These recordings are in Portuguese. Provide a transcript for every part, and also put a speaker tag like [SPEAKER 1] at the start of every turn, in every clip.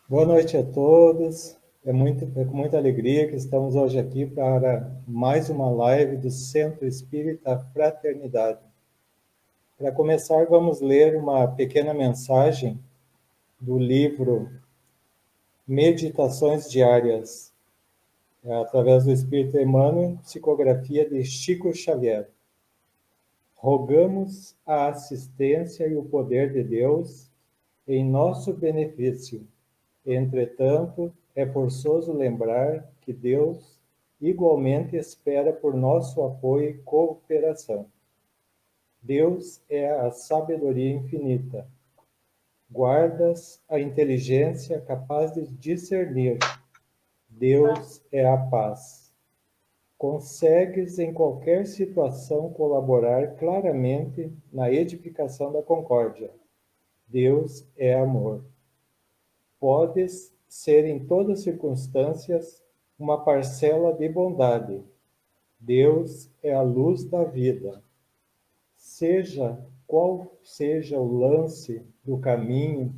[SPEAKER 1] Boa noite a todos. É com muita alegria que estamos hoje aqui para mais uma live do Centro Espírita Fraternidade. Para começar, vamos ler uma pequena mensagem do livro Meditações Diárias, através do Espírito Emmanuel, psicografia de Chico Xavier. Rogamos a assistência e o poder de Deus em nosso benefício. Entretanto, é forçoso lembrar que Deus igualmente espera por nosso apoio e cooperação. Deus é a sabedoria infinita. Guardas a inteligência capaz de discernir. Deus é a paz. Consegues em qualquer situação colaborar claramente na edificação da concórdia. Deus é amor. Podes ser em todas circunstâncias uma parcela de bondade. Deus é a luz da vida. Seja qual seja o lance do caminho,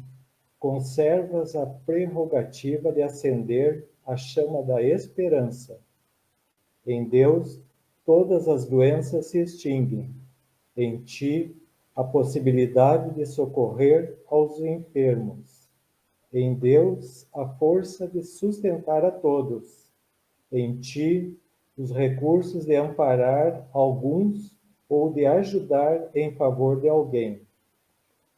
[SPEAKER 1] conservas a prerrogativa de acender a chama da esperança. Em Deus, todas as doenças se extinguem. Em ti, a possibilidade de socorrer aos enfermos. Em Deus, a força de sustentar a todos. Em ti, os recursos de amparar alguns ou de ajudar em favor de alguém.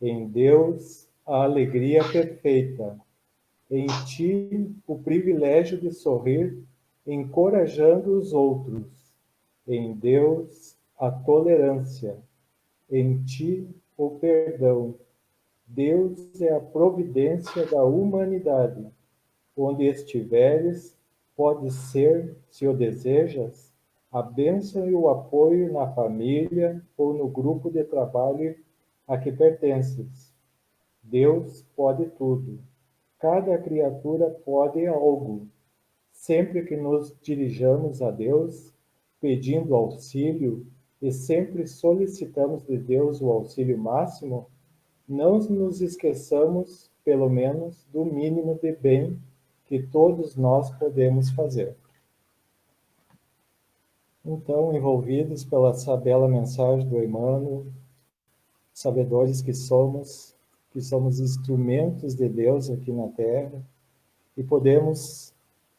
[SPEAKER 1] Em Deus, a alegria perfeita. Em ti, o privilégio de sorrir, encorajando os outros. Em Deus, a tolerância. Em ti, o perdão. Deus é a providência da humanidade. Onde estiveres, pode ser, se o desejas, a bênção e o apoio na família ou no grupo de trabalho a que pertences. Deus pode tudo. Cada criatura pode algo. Sempre que nos dirijamos a Deus, pedindo auxílio, e sempre solicitamos de Deus o auxílio máximo, não nos esqueçamos, pelo menos, do mínimo de bem que todos nós podemos fazer. Então, envolvidos pela essa bela mensagem do Emmanuel, sabedores que somos instrumentos de Deus aqui na Terra, e podemos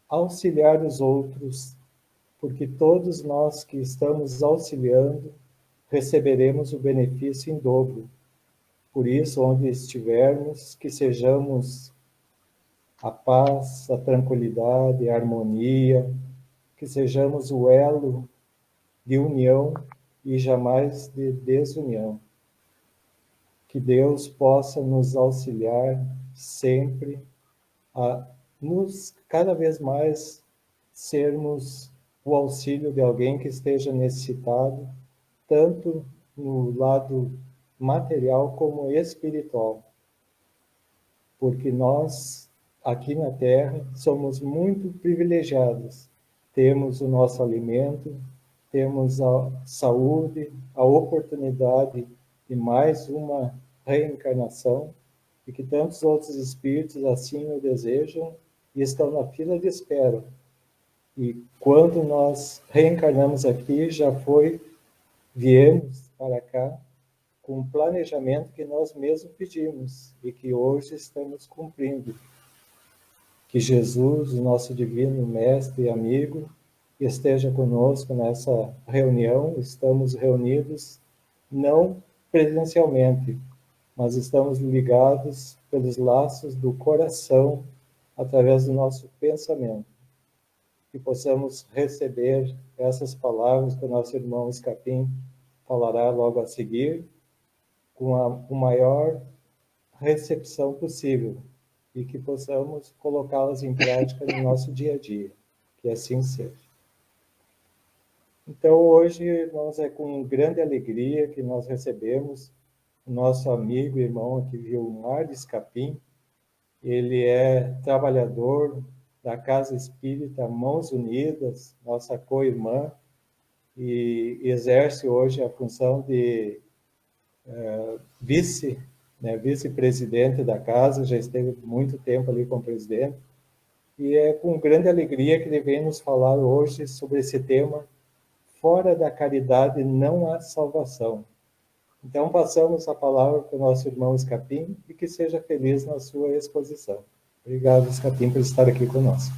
[SPEAKER 1] auxiliar os outros, porque todos nós que estamos auxiliando receberemos o benefício em dobro. Por isso, onde estivermos, que sejamos a paz, a tranquilidade, a harmonia, que sejamos o elo de união e jamais de desunião. Que Deus possa nos auxiliar sempre a nos cada vez mais sermos o auxílio de alguém que esteja necessitado, tanto no lado material como espiritual. Porque nós, aqui na Terra, somos muito privilegiados. Temos o nosso alimento, temos a saúde, a oportunidade de mais uma reencarnação, e que tantos outros espíritos assim o desejam e estão na fila de espera. E quando nós reencarnamos aqui, viemos para cá com um planejamento que nós mesmos pedimos e que hoje estamos cumprindo. Que Jesus, o nosso divino mestre e amigo, esteja conosco nessa reunião. Estamos reunidos não presencialmente, mas estamos ligados pelos laços do coração através do nosso pensamento. Que possamos receber essas palavras que o nosso irmão Escapim falará logo a seguir, com a maior recepção possível, e que possamos colocá-las em prática no nosso dia a dia. Que assim seja. Então, hoje, irmãos, é com grande alegria que nós recebemos o nosso amigo e irmão aqui, Vilmar Escapim. Ele é trabalhador da Casa Espírita Mãos Unidas, nossa co-irmã, e exerce hoje a função de vice né, vice-presidente da casa, já esteve muito tempo ali como presidente, e é com grande alegria que ele vem nos falar hoje sobre esse tema: fora da caridade não há salvação. Então, passamos a palavra para o nosso irmão Escapim e que seja feliz na sua exposição. Obrigado, Escapim, por estar aqui conosco.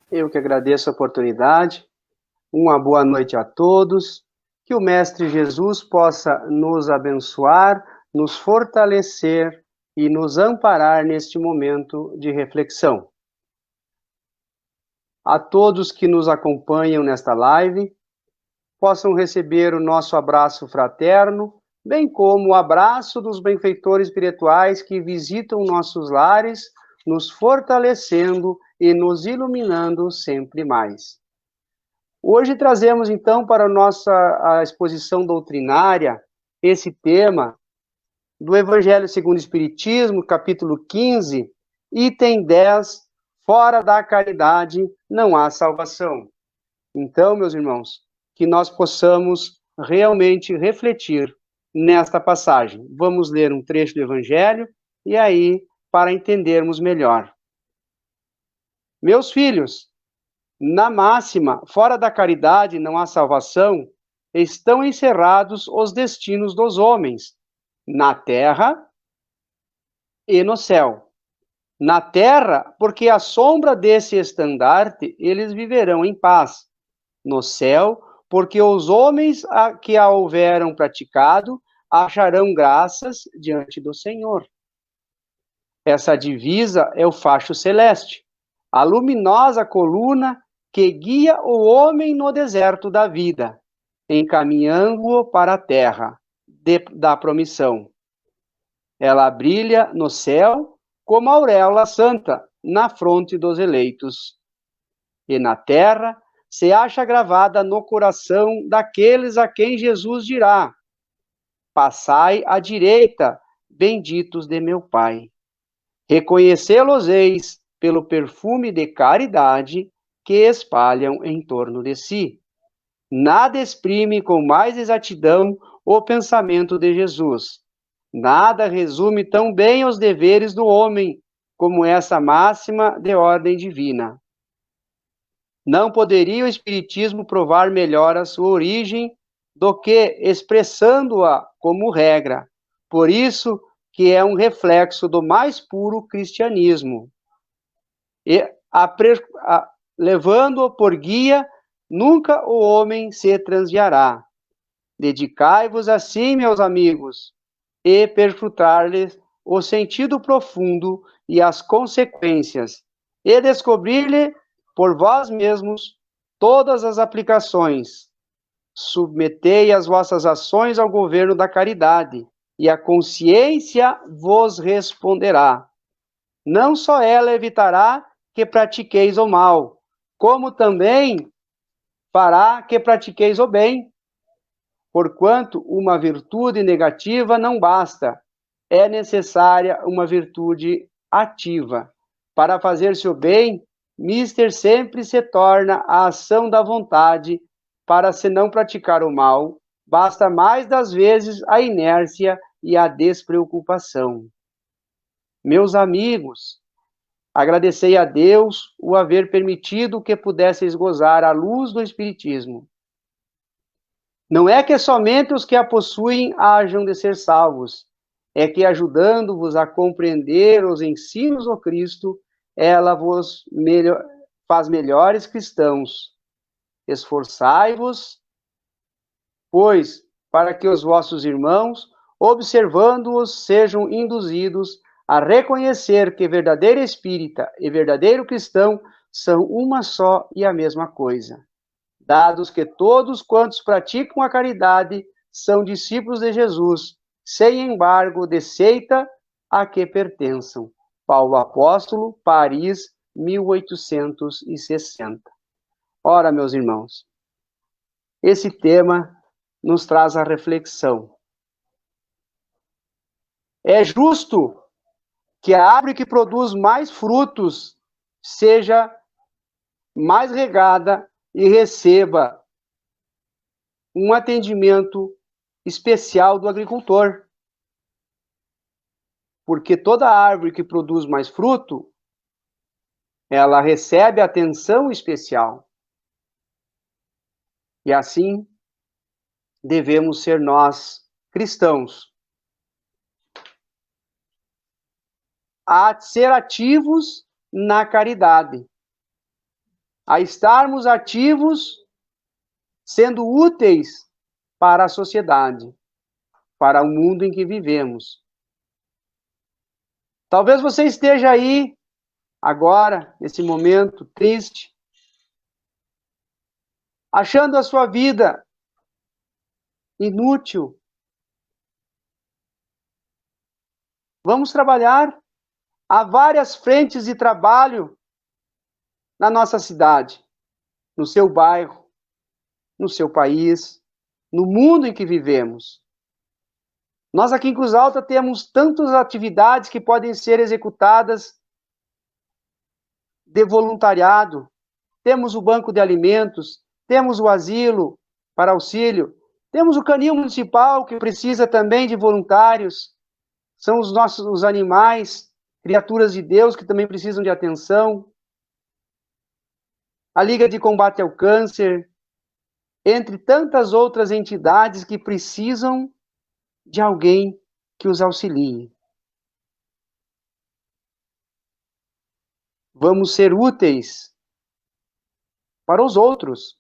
[SPEAKER 2] Eu que agradeço a oportunidade. Uma boa noite a todos. Que o Mestre Jesus possa nos abençoar, nos fortalecer e nos amparar neste momento de reflexão. A todos que nos acompanham nesta live, possam receber o nosso abraço fraterno, bem como o abraço dos benfeitores espirituais que visitam nossos lares, nos fortalecendo e nos iluminando sempre mais. Hoje trazemos, então, para a exposição doutrinária, esse tema do Evangelho segundo o Espiritismo, capítulo 15, item 10, fora da caridade não há salvação. Então, meus irmãos, que nós possamos realmente refletir nesta passagem. Vamos ler um trecho do Evangelho e aí, para entendermos melhor. Meus filhos, na máxima, fora da caridade não há salvação, estão encerrados os destinos dos homens, na terra e no céu. Na terra, porque à sombra desse estandarte eles viverão em paz. No céu, porque os homens que a houveram praticado acharão graças diante do Senhor. Essa divisa é o facho celeste, a luminosa coluna que guia o homem no deserto da vida, encaminhando-o para a terra da promissão. Ela brilha no céu como a auréola santa na fronte dos eleitos. E na terra se acha gravada no coração daqueles a quem Jesus dirá: passai à direita, benditos de meu Pai. Reconhecê-los-eis pelo perfume de caridade que espalham em torno de si. Nada exprime com mais exatidão o pensamento de Jesus. Nada resume tão bem os deveres do homem como essa máxima de ordem divina. Não poderia o Espiritismo provar melhor a sua origem do que expressando-a como regra. Por isso que é um reflexo do mais puro cristianismo. E levando-o por guia, nunca o homem se transviará. Dedicai-vos assim, meus amigos, e perscrutar-lhes o sentido profundo e as consequências, e descobrir-lhe por vós mesmos todas as aplicações. Submetei as vossas ações ao governo da caridade, e a consciência vos responderá. Não só ela evitará que pratiqueis o mal, como também fará que pratiqueis o bem. Porquanto uma virtude negativa não basta, é necessária uma virtude ativa. Para fazer-se o bem, mister sempre se torna a ação da vontade, para se não praticar o mal, basta mais das vezes a inércia e a despreocupação. Meus amigos, agradecei a Deus o haver permitido que pudesseis gozar a luz do Espiritismo. Não é que somente os que a possuem hajam de ser salvos, é que, ajudando-vos a compreender os ensinos do Cristo, ela vos faz melhores cristãos. Esforçai-vos, pois, para que os vossos irmãos, observando-os, sejam induzidos a reconhecer que verdadeiro espírita e verdadeiro cristão são uma só e a mesma coisa. Dados que todos quantos praticam a caridade são discípulos de Jesus, sem embargo de seita a que pertençam. Paulo Apóstolo, Paris, 1860. Ora, meus irmãos, esse tema nos traz a reflexão. É justo que a árvore que produz mais frutos seja mais regada e receba um atendimento especial do agricultor. porque toda árvore que produz mais fruto, ela recebe atenção especial. E assim devemos ser nós, cristãos, a ser ativos na caridade, a estarmos ativos, sendo úteis para a sociedade, para o mundo em que vivemos. Talvez você esteja aí, agora, nesse momento, triste, achando a sua vida inútil. Vamos trabalhar. Há várias frentes de trabalho na nossa cidade, no seu bairro, no seu país, no mundo em que vivemos. Nós aqui em Cruz Alta temos tantas atividades que podem ser executadas de voluntariado. Temos o banco de alimentos, temos o asilo para auxílio, temos o canil municipal que precisa também de voluntários. São os nossos animais, criaturas de Deus que também precisam de atenção. A Liga de Combate ao Câncer, entre tantas outras entidades que precisam de alguém que os auxilie. Vamos ser úteis para os outros.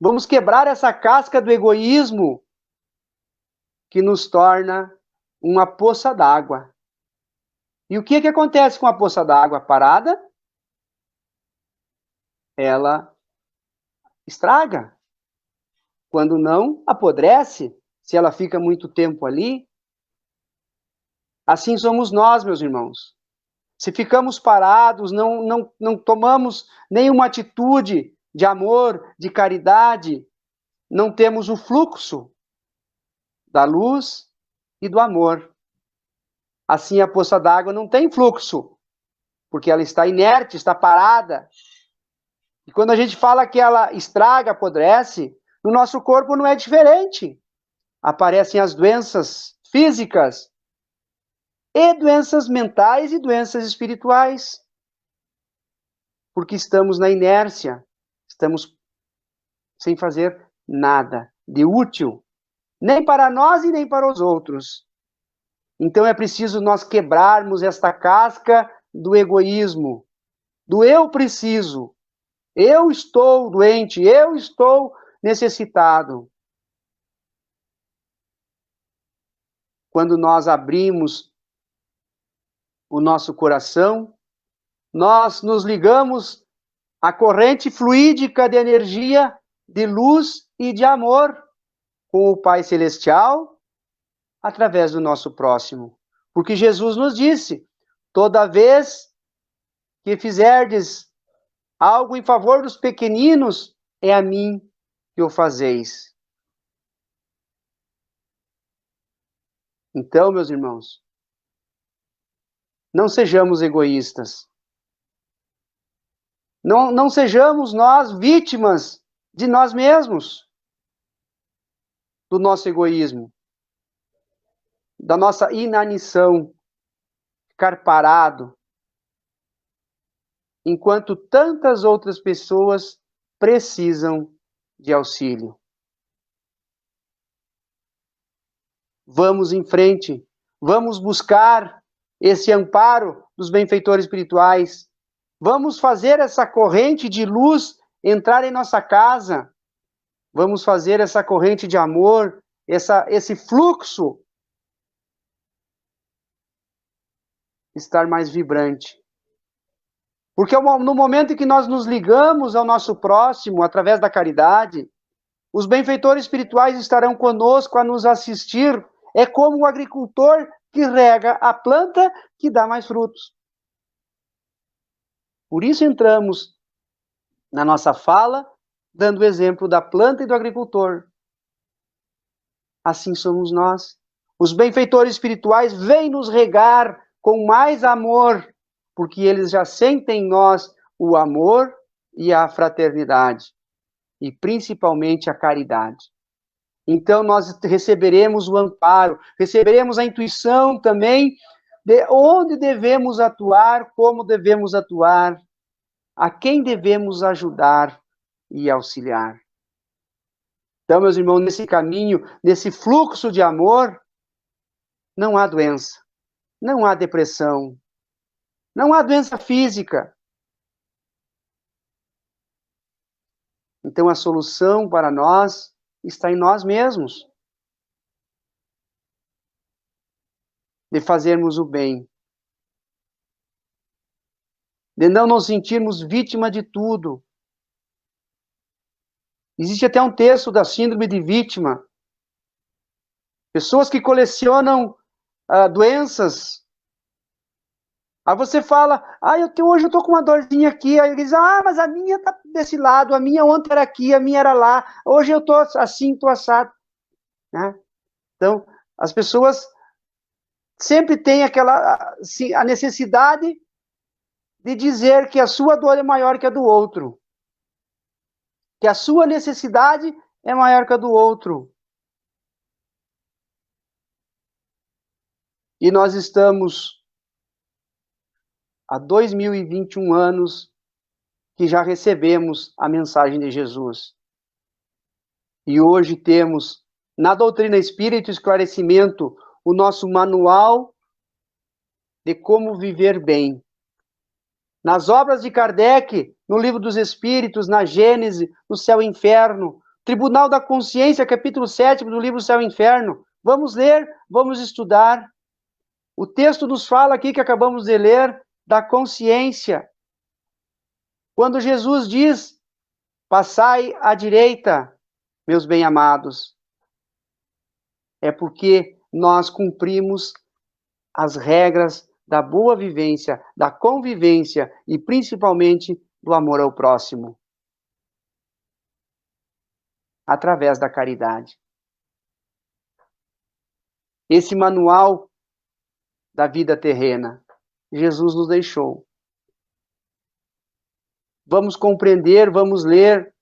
[SPEAKER 2] Vamos quebrar essa casca do egoísmo que nos torna uma poça d'água. E o que acontece com a poça d'água parada? Ela estraga. Quando não, apodrece, se ela fica muito tempo ali. Assim somos nós, meus irmãos. Se ficamos parados, não tomamos nenhuma atitude de amor, de caridade, não temos o fluxo da luz e do amor. Assim a poça d'água não tem fluxo, porque ela está inerte, está parada. E quando a gente fala que ela estraga, apodrece, no nosso corpo não é diferente. Aparecem as doenças físicas, e doenças mentais e doenças espirituais. Porque estamos na inércia, estamos sem fazer nada de útil, nem para nós e nem para os outros. Então é preciso nós quebrarmos esta casca do egoísmo, do eu preciso, eu estou doente, eu estou necessitado. Quando nós abrimos o nosso coração, nós nos ligamos à corrente fluídica de energia, de luz e de amor com o Pai Celestial, através do nosso próximo. Porque Jesus nos disse, toda vez que fizerdes algo em favor dos pequeninos, é a mim que o fazeis. Então, meus irmãos, não sejamos egoístas. Não sejamos nós vítimas de nós mesmos, do nosso egoísmo, da nossa inanição, ficar parado, enquanto tantas outras pessoas precisam de auxílio. Vamos em frente, vamos buscar esse amparo dos benfeitores espirituais. Vamos fazer essa corrente de luz entrar em nossa casa. Vamos fazer essa corrente de amor, esse fluxo estar mais vibrante. Porque no momento em que nós nos ligamos ao nosso próximo, através da caridade, os benfeitores espirituais estarão conosco a nos assistir. É como o agricultor que rega a planta que dá mais frutos. Por isso entramos na nossa fala, dando o exemplo da planta e do agricultor. Assim somos nós. Os benfeitores espirituais vêm nos regar com mais amor, porque eles já sentem em nós o amor e a fraternidade, e principalmente a caridade. Então nós receberemos o amparo, receberemos a intuição também de onde devemos atuar, como devemos atuar, a quem devemos ajudar e auxiliar. Então, meus irmãos, nesse caminho, nesse fluxo de amor, não há doença, não há depressão, não há doença física. Então, a solução para nós está em nós mesmos, de fazermos o bem, de não nos sentirmos vítima de tudo. Existe até um texto da síndrome de vítima. Pessoas que colecionam doenças. Aí você fala, hoje eu tô com uma dorzinha aqui. Aí eles dizem, mas a minha tá desse lado, a minha ontem era aqui, a minha era lá. Hoje eu tô assim, tô assado. Né? Então, as pessoas sempre têm a necessidade de dizer que a sua dor é maior que a do outro. Que a sua necessidade é maior que a do outro. E nós estamos há 2021 anos que já recebemos a mensagem de Jesus. E hoje temos, na doutrina espírita e esclarecimento, o nosso manual de como viver bem. Nas obras de Kardec, no Livro dos Espíritos, na Gênese, no Céu e Inferno, Tribunal da Consciência, capítulo 7 do livro Céu e Inferno. Vamos ler, vamos estudar. O texto nos fala aqui, que acabamos de ler, da consciência. Quando Jesus diz, passai à direita, meus bem-amados, é porque nós cumprimos as regras da boa vivência, da convivência e principalmente do amor ao próximo, através da caridade. Esse manual da vida terrena, Jesus nos deixou. Vamos compreender, vamos ler,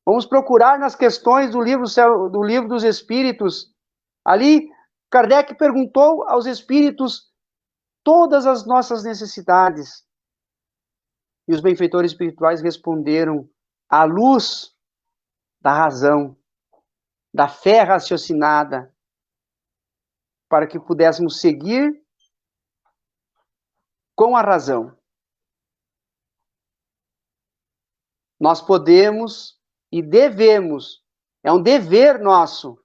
[SPEAKER 2] vamos procurar nas questões do livro dos Espíritos. Ali, Kardec perguntou aos Espíritos todas as nossas necessidades. E os benfeitores espirituais responderam à luz da razão, da fé raciocinada, para que pudéssemos seguir com a razão. Nós podemos e devemos, é um dever nosso,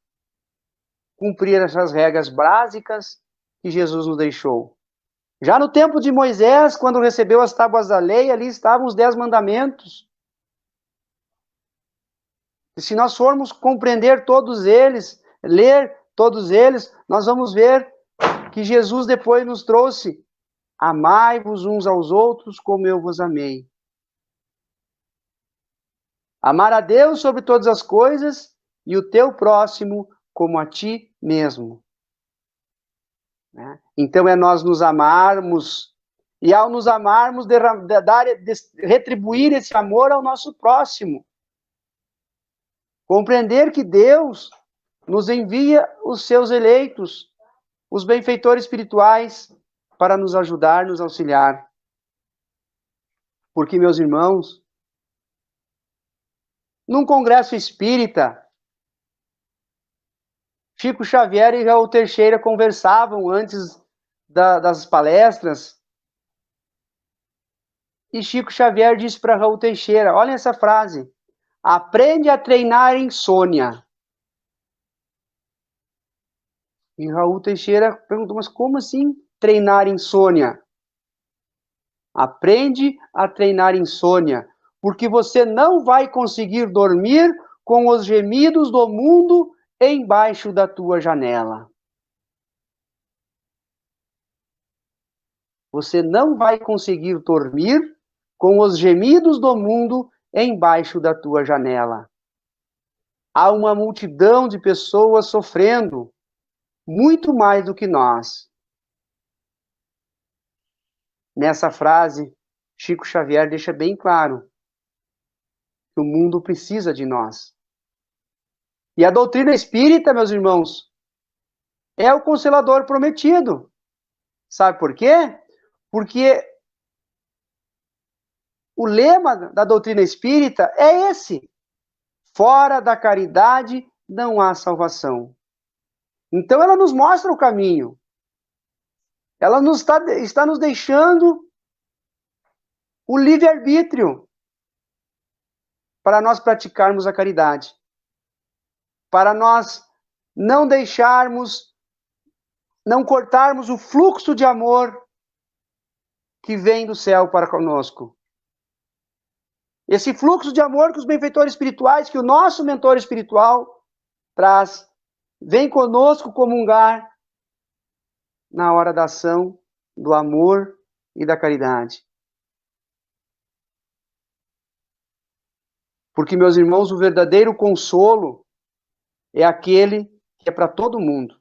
[SPEAKER 2] cumprir essas regras básicas que Jesus nos deixou. Já no tempo de Moisés, quando recebeu as tábuas da lei, ali estavam os 10 mandamentos. E se nós formos compreender todos eles, ler todos eles, nós vamos ver que Jesus depois nos trouxe: amai-vos uns aos outros como eu vos amei. Amar a Deus sobre todas as coisas e o teu próximo como a ti mesmo. Então é nós nos amarmos, e ao nos amarmos, retribuir esse amor ao nosso próximo. Compreender que Deus nos envia os seus eleitos, os benfeitores espirituais, para nos ajudar, nos auxiliar. Porque, meus irmãos, num congresso espírita, Chico Xavier e Raul Teixeira conversavam antes das palestras, e Chico Xavier disse para Raul Teixeira, olha essa frase: aprende a treinar insônia. E Raul Teixeira perguntou, mas como assim treinar insônia? Aprende a treinar insônia, porque você não vai conseguir dormir com os gemidos do mundo embaixo da tua janela. Você não vai conseguir dormir com os gemidos do mundo embaixo da tua janela. Há uma multidão de pessoas sofrendo, muito mais do que nós. Nessa frase, Chico Xavier deixa bem claro que o mundo precisa de nós. E a doutrina espírita, meus irmãos, é o consolador prometido. Sabe por quê? Porque o lema da doutrina espírita é esse: fora da caridade não há salvação. Então ela nos mostra o caminho. Ela está nos deixando o livre-arbítrio para nós praticarmos a caridade. Para nós não deixarmos, não cortarmos o fluxo de amor que vem do céu para conosco. Esse fluxo de amor que os benfeitores espirituais, que o nosso mentor espiritual traz, vem conosco comungar na hora da ação do amor e da caridade. Porque, meus irmãos, o verdadeiro consolo é aquele que é para todo mundo.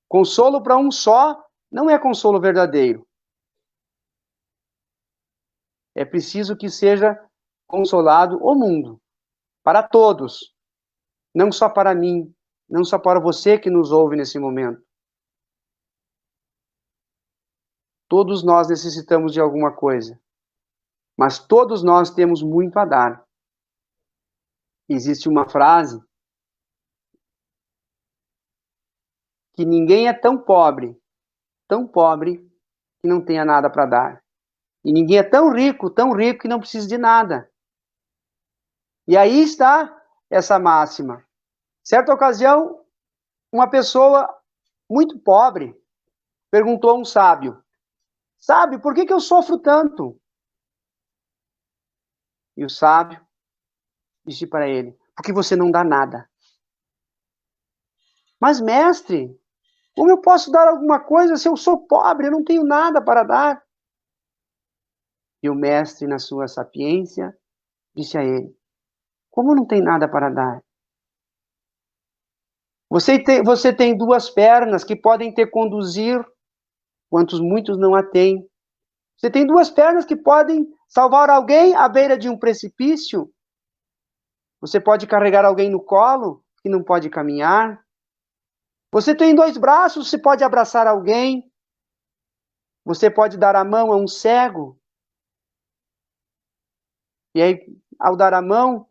[SPEAKER 2] Consolo para um só não é consolo verdadeiro. É preciso que seja consolado o mundo, para todos, não só para mim, não só para você que nos ouve nesse momento. Todos nós necessitamos de alguma coisa, mas todos nós temos muito a dar. Existe uma frase que ninguém é tão pobre, que não tenha nada para dar. E ninguém é tão rico que não precisa de nada. E aí está essa máxima. Certa ocasião, uma pessoa muito pobre perguntou a um sábio: sábio, por que eu sofro tanto? E o sábio disse para ele: porque você não dá nada. Mas, mestre, como eu posso dar alguma coisa se eu sou pobre, eu não tenho nada para dar? E o mestre, na sua sapiência, disse a ele: como não tem nada para dar? Você tem duas pernas que podem te conduzir, quantos muitos não a têm. Você tem duas pernas que podem salvar alguém à beira de um precipício. Você pode carregar alguém no colo que não pode caminhar. Você tem dois braços, você pode abraçar alguém. Você pode dar a mão a um cego. E aí, ao dar a mão,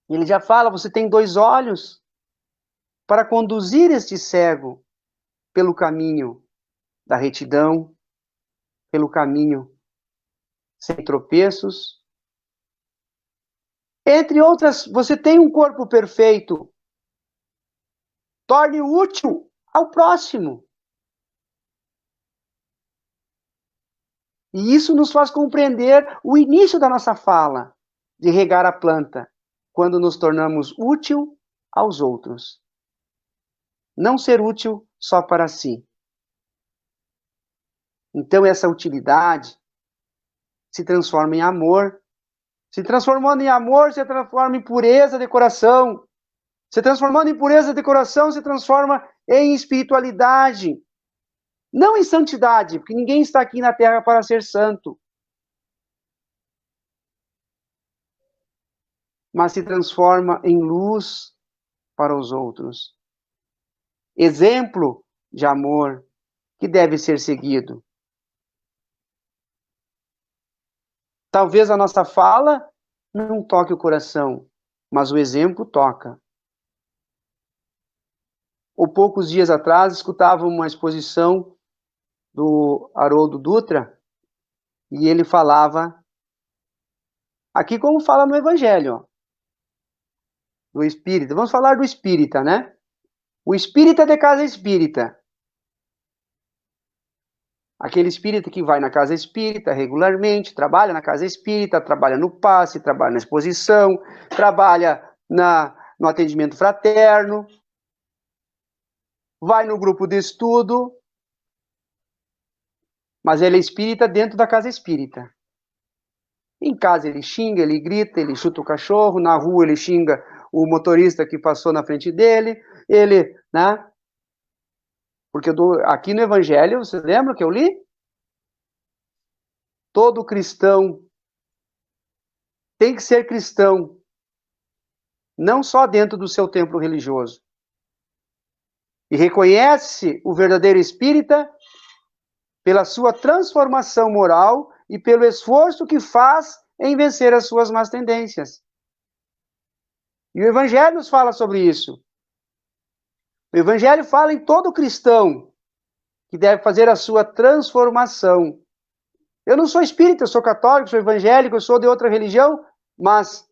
[SPEAKER 2] ele já fala: você tem dois olhos para conduzir este cego pelo caminho da retidão, pelo caminho sem tropeços. Entre outras, você tem um corpo perfeito. Torne útil ao próximo. E isso nos faz compreender o início da nossa fala, de regar a planta, quando nos tornamos útil aos outros. Não ser útil só para si. Então essa utilidade se transforma em amor. Se transformando em amor, se transforma em pureza de coração. Se transformando em pureza de coração, se transforma em espiritualidade. Não em santidade, porque ninguém está aqui na terra para ser santo. Mas se transforma em luz para os outros. Exemplo de amor que deve ser seguido. Talvez a nossa fala não toque o coração, mas o exemplo toca. Há poucos dias atrás, escutava uma exposição do Haroldo Dutra, e ele falava, aqui como fala no Evangelho, ó, do espírita. Vamos falar do espírita, né? O espírita de casa espírita. Aquele espírita que vai na casa espírita regularmente, trabalha na casa espírita, trabalha no passe, trabalha na exposição, trabalha no atendimento fraterno, vai no grupo de estudo, mas ele é espírita dentro da casa espírita. Em casa ele xinga, ele grita, ele chuta o cachorro, na rua ele xinga o motorista que passou na frente dele, ele, né? Porque aqui no Evangelho, você lembra que eu li? Todo cristão tem que ser cristão não só dentro do seu templo religioso. E reconhece o verdadeiro espírita pela sua transformação moral e pelo esforço que faz em vencer as suas más tendências. E o Evangelho nos fala sobre isso. O Evangelho fala em todo cristão que deve fazer a sua transformação. Eu não sou espírita, eu sou católico, sou evangélico, eu sou de outra religião, mas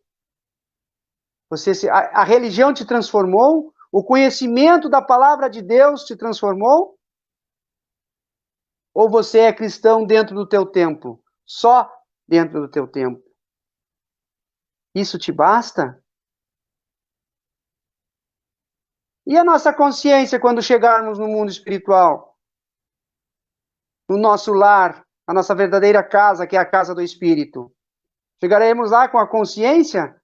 [SPEAKER 2] a religião te transformou, o conhecimento da palavra de Deus te transformou? Ou você é cristão dentro do teu templo? Só dentro do teu templo? Isso te basta? E a nossa consciência quando chegarmos no mundo espiritual? No nosso lar, a nossa verdadeira casa, que é a casa do Espírito. Chegaremos lá com a consciência?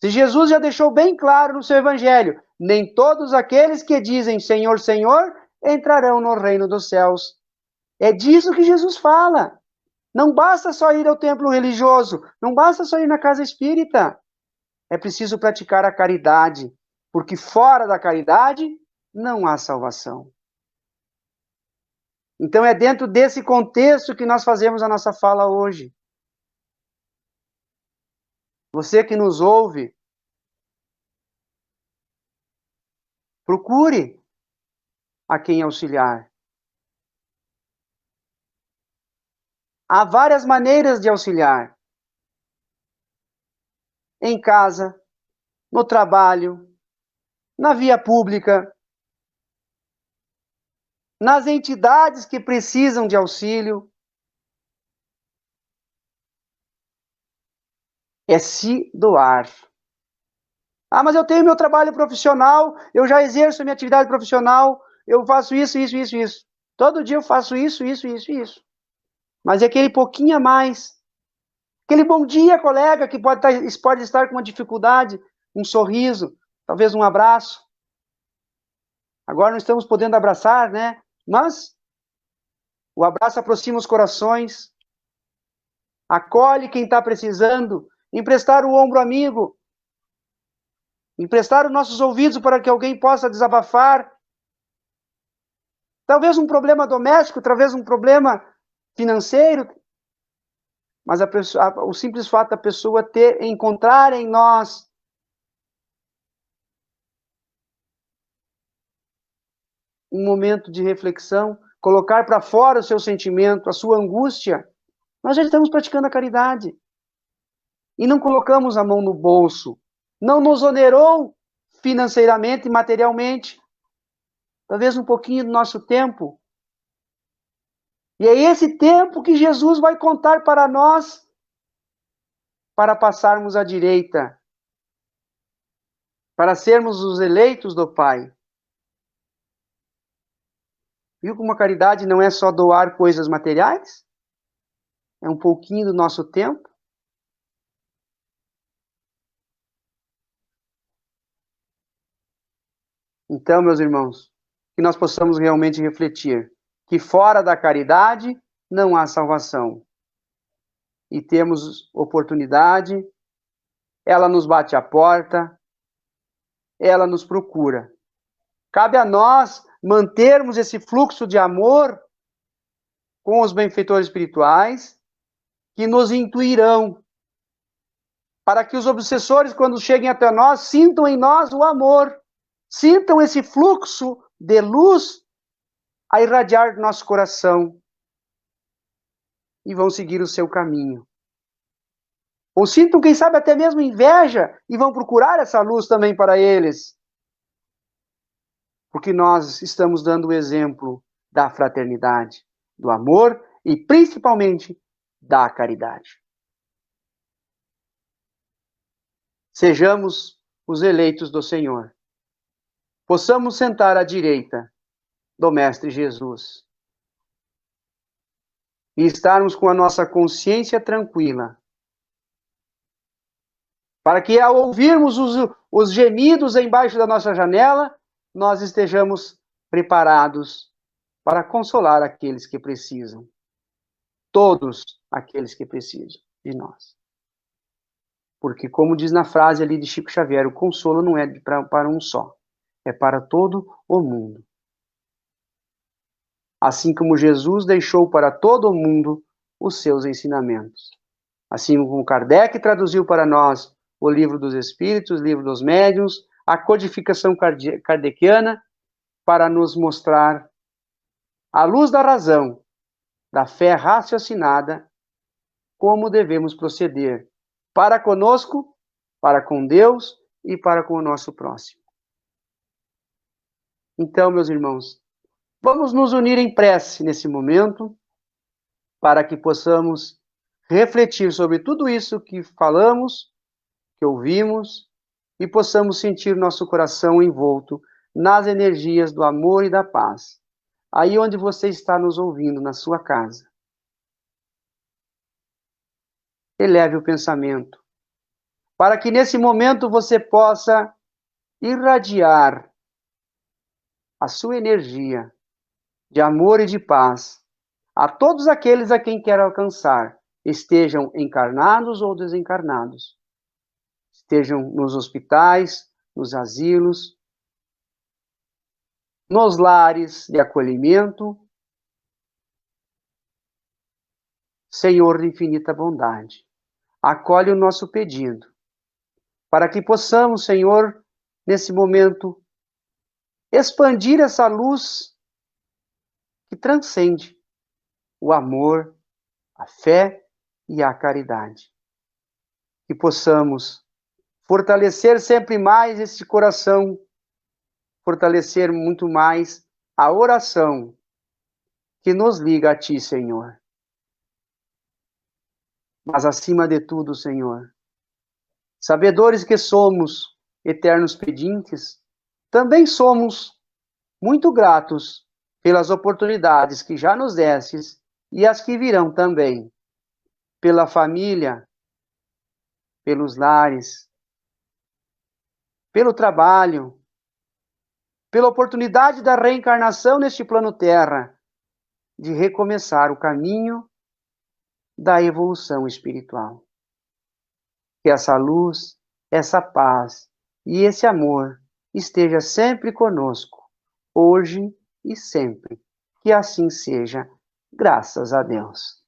[SPEAKER 2] Se Jesus já deixou bem claro no seu Evangelho, nem todos aqueles que dizem Senhor, Senhor, entrarão no reino dos céus. É disso que Jesus fala. Não basta só ir ao templo religioso, não basta só ir na casa espírita. É preciso praticar a caridade, porque fora da caridade não há salvação. Então é dentro desse contexto que nós fazemos a nossa fala hoje. Você que nos ouve, procure a quem auxiliar. Há várias maneiras de auxiliar. Em casa, no trabalho, na via pública, nas entidades que precisam de auxílio. É se doar. Ah, mas eu tenho meu trabalho profissional, eu já exerço a minha atividade profissional, eu faço isso, isso, isso, isso. Todo dia eu faço isso, isso, isso, isso. Mas é aquele pouquinho a mais. Aquele bom dia, colega, que pode estar com uma dificuldade, um sorriso, talvez um abraço. Agora não estamos podendo abraçar, né? Mas o abraço aproxima os corações, acolhe quem está precisando, emprestar o ombro amigo, emprestar os nossos ouvidos para que alguém possa desabafar. Talvez um problema doméstico, talvez um problema financeiro, mas o simples fato da pessoa encontrar em nós um momento de reflexão, colocar para fora o seu sentimento, a sua angústia, nós já estamos praticando a caridade. E não colocamos a mão no bolso. Não nos onerou financeiramente e materialmente. Talvez um pouquinho do nosso tempo. E é esse tempo que Jesus vai contar para nós, para passarmos à direita, para sermos os eleitos do Pai. Viu como a caridade não é só doar coisas materiais? É um pouquinho do nosso tempo. Então, meus irmãos, que nós possamos realmente refletir que fora da caridade não há salvação. E temos oportunidade, ela nos bate à porta, ela nos procura. Cabe a nós mantermos esse fluxo de amor com os benfeitores espirituais que nos intuirão, para que os obsessores, quando cheguem até nós, sintam em nós o amor, sintam esse fluxo de luz a irradiar do nosso coração e vão seguir o seu caminho. Ou sintam, quem sabe, até mesmo inveja e vão procurar essa luz também para eles. Porque nós estamos dando o exemplo da fraternidade, do amor e principalmente da caridade. Sejamos os eleitos do Senhor. Possamos sentar à direita do Mestre Jesus e estarmos com a nossa consciência tranquila, para que ao ouvirmos os gemidos embaixo da nossa janela, nós estejamos preparados para consolar aqueles que precisam. Todos aqueles que precisam de nós. Porque, como diz na frase ali de Chico Xavier, o consolo não é para um só, é para todo o mundo. Assim como Jesus deixou para todo o mundo os seus ensinamentos. Assim como Kardec traduziu para nós o Livro dos Espíritos, o Livro dos Médiuns, a codificação kardeciana, para nos mostrar, à luz da razão, da fé raciocinada, como devemos proceder para conosco, para com Deus e para com o nosso próximo. Então, meus irmãos, vamos nos unir em prece nesse momento, para que possamos refletir sobre tudo isso que falamos, que ouvimos, e possamos sentir nosso coração envolto nas energias do amor e da paz. Aí onde você está nos ouvindo, na sua casa. Eleve o pensamento, para que nesse momento você possa irradiar a sua energia de amor e de paz a todos aqueles a quem quer alcançar, estejam encarnados ou desencarnados, estejam nos hospitais, nos asilos, nos lares de acolhimento. Senhor de infinita bondade, acolhe o nosso pedido, para que possamos, Senhor, nesse momento, expandir essa luz que transcende o amor, a fé e a caridade. Que possamos fortalecer sempre mais esse coração, fortalecer muito mais a oração que nos liga a Ti, Senhor. Mas acima de tudo, Senhor, sabedores que somos eternos pedintes, também somos muito gratos pelas oportunidades que já nos destes e as que virão também, pela família, pelos lares, pelo trabalho, pela oportunidade da reencarnação neste plano Terra, de recomeçar o caminho da evolução espiritual. Que essa luz, essa paz e esse amor esteja sempre conosco, hoje e sempre. Que assim seja, graças a Deus.